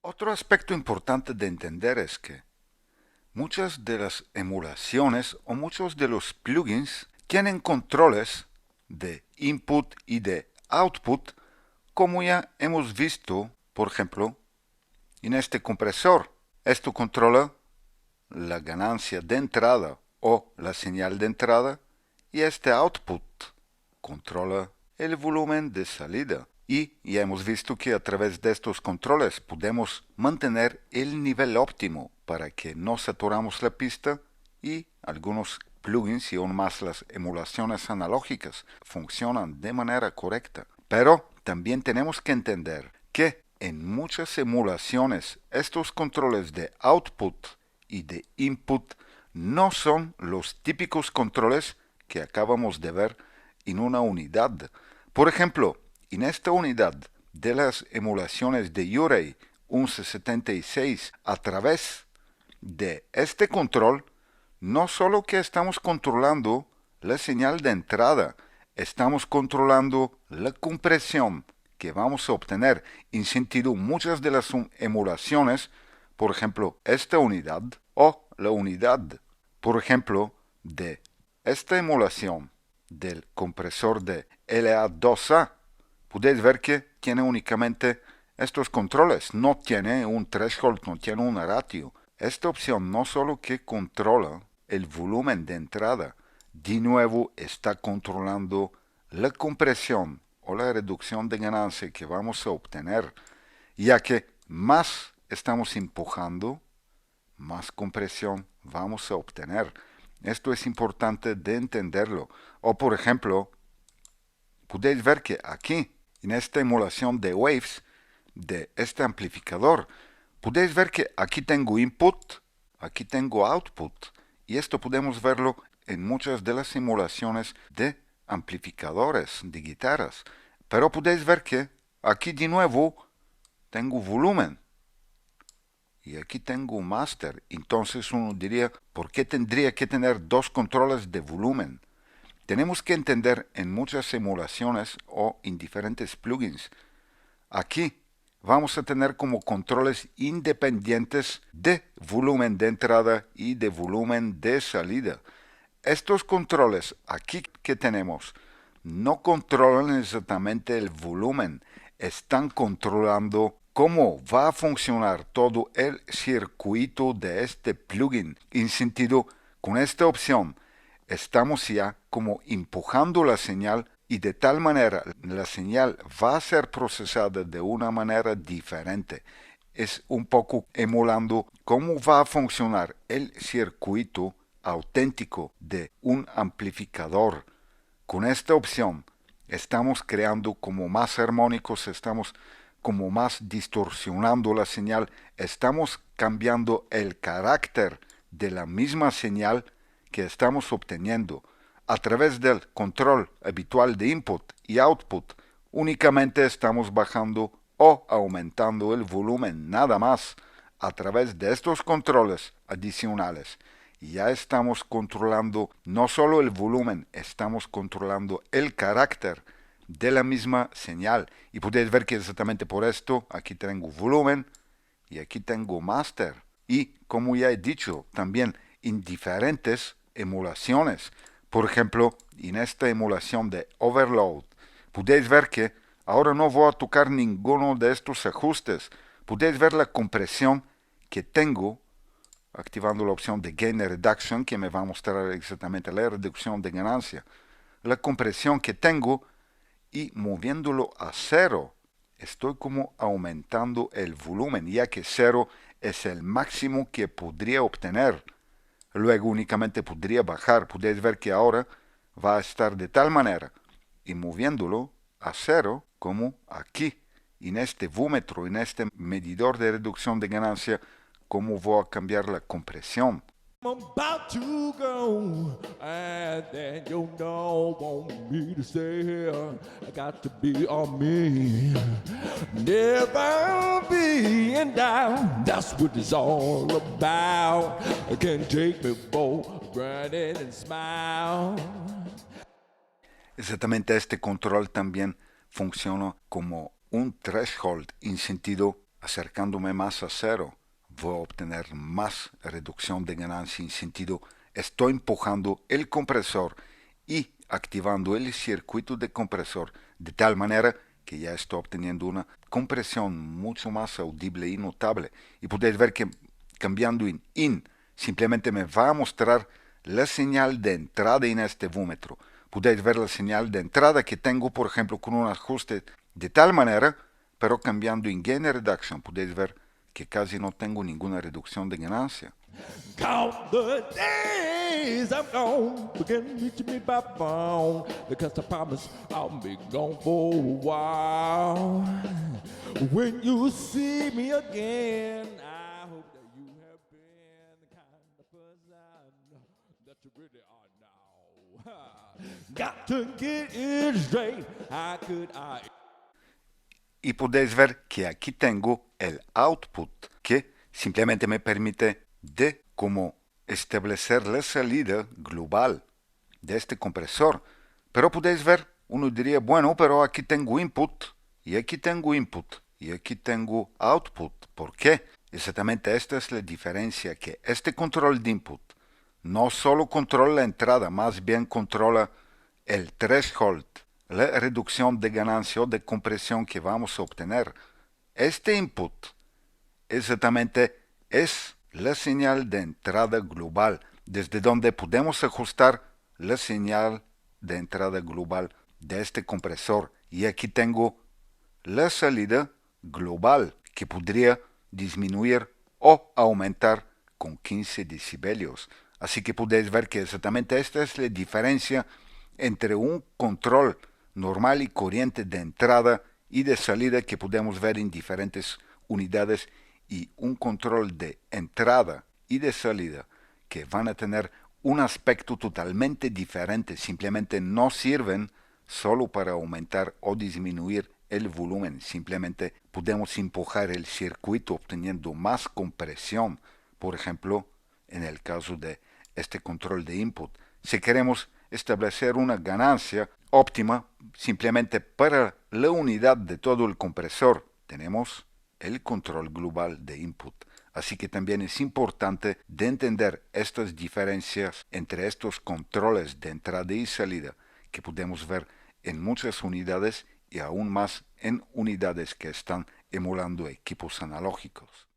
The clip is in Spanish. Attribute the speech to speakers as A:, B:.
A: Otro aspecto importante de entender es que muchas de las emulaciones o muchos de los plugins tienen controles de input y de output, como ya hemos visto, por ejemplo, en este compresor. Esto controla la ganancia de entrada o la señal de entrada y este output controla el volumen de salida. Y ya hemos visto que a través de estos controles podemos mantener el nivel óptimo para que no saturamos la pista y algunos plugins y aún más las emulaciones analógicas funcionan de manera correcta. Pero también tenemos que entender que en muchas emulaciones estos controles de output y de input no son los típicos controles que acabamos de ver en una unidad. Por ejemplo, en esta unidad de las emulaciones de Urey 1176 a través de este control, no solo que estamos controlando la señal de entrada, estamos controlando la compresión que vamos a obtener en sentido muchas de las emulaciones, por ejemplo, esta unidad o la unidad, por ejemplo, de esta emulación del compresor de LA2A. Podéis ver que tiene únicamente estos controles, no tiene un threshold, no tiene una ratio. Esta opción no solo que controla el volumen de entrada, de nuevo está controlando la compresión o la reducción de ganancia que vamos a obtener, ya que más estamos empujando, más compresión vamos a obtener. Esto es importante de entenderlo. O por ejemplo, podéis ver que aquí, en esta emulación de waves de este amplificador, podéis ver que aquí tengo input, aquí tengo output, y esto podemos verlo en muchas de las simulaciones de amplificadores de guitarras. Pero podéis ver que aquí de nuevo tengo volumen y aquí tengo master. Entonces uno diría, ¿por qué tendría que tener dos controles de volumen? Tenemos que entender en muchas emulaciones o en diferentes plugins. Aquí vamos a tener como controles independientes de volumen de entrada y de volumen de salida. Estos controles aquí que tenemos no controlan exactamente el volumen, están controlando cómo va a funcionar todo el circuito de este plugin. En sentido, con esta opción estamos ya como empujando la señal y de tal manera la señal va a ser procesada de una manera diferente. Es un poco emulando cómo va a funcionar el circuito auténtico de un amplificador. Con esta opción estamos creando como más armónicos, estamos como más distorsionando la señal, estamos cambiando el carácter de la misma señal que estamos obteniendo a través del control habitual de input y output. Únicamente estamos bajando o aumentando el volumen nada más a través de estos controles adicionales. Ya estamos controlando no solo el volumen, estamos controlando el carácter de la misma señal. Y podéis ver que exactamente por esto aquí tengo volumen y aquí tengo master. Y como ya he dicho, también en diferentes emulaciones. Por ejemplo, en esta emulación de overload, podéis ver que ahora no voy a tocar ninguno de estos ajustes. Podéis ver la compresión que tengo activando la opción de Gain Reduction, que me va a mostrar exactamente la reducción de ganancia. La compresión que tengo y moviéndolo a cero, estoy como aumentando el volumen, ya que cero es el máximo que podría obtener. Luego únicamente podría bajar. Podéis ver que ahora va a estar de tal manera y moviéndolo a cero como aquí, en este vómetro, en este medidor de reducción de ganancia, cómo voy a cambiar la compresión.
B: I'm about to go, and then you know want me to stay here. I got to be on me, never being down. That's what it's all about. I can't take me for granted and smile.
A: Exactamente este control también funciona como un threshold en sentido acercándome más a cero, voy a obtener más reducción de ganancia en sentido estoy empujando el compresor y activando el circuito de compresor de tal manera que ya estoy obteniendo una compresión mucho más audible y notable. Y podéis ver que cambiando en IN simplemente me va a mostrar la señal de entrada en este vómetro. Podéis ver la señal de entrada que tengo, por ejemplo, con un ajuste de tal manera, pero cambiando en Gain Reduction, podéis ver que casi no tengo ninguna reducción de ganancia.
B: Count the days I'm gone, begin reaching me by phone, because I promise I'll be gone for a while. When you see me again, I hope that you have been the kind of person that you really are now. Got to get it straight. How could I?
A: Y podéis ver que aquí tengo el output que simplemente me permite de cómo establecer la salida global de este compresor. Pero podéis ver, uno diría, bueno, pero aquí tengo input y aquí tengo input y aquí tengo output. ¿Por qué? Exactamente esta es la diferencia, que este control de input no solo controla la entrada, más bien controla el threshold, la reducción de ganancia o de compresión que vamos a obtener. Este input exactamente es la señal de entrada global, desde donde podemos ajustar la señal de entrada global de este compresor. Y aquí tengo la salida global, que podría disminuir o aumentar con 15 decibelios. Así que podéis ver que exactamente esta es la diferencia entre un control normal y corriente de entrada y de salida que podemos ver en diferentes unidades y un control de entrada y de salida que van a tener un aspecto totalmente diferente, simplemente no sirven solo para aumentar o disminuir el volumen, simplemente podemos empujar el circuito obteniendo más compresión, por ejemplo, en el caso de este control de input. Si queremos establecer una ganancia óptima simplemente para la unidad de todo el compresor, tenemos el control global de input. Así que también es importante de entender estas diferencias entre estos controles de entrada y salida que podemos ver en muchas unidades y aún más en unidades que están emulando equipos analógicos.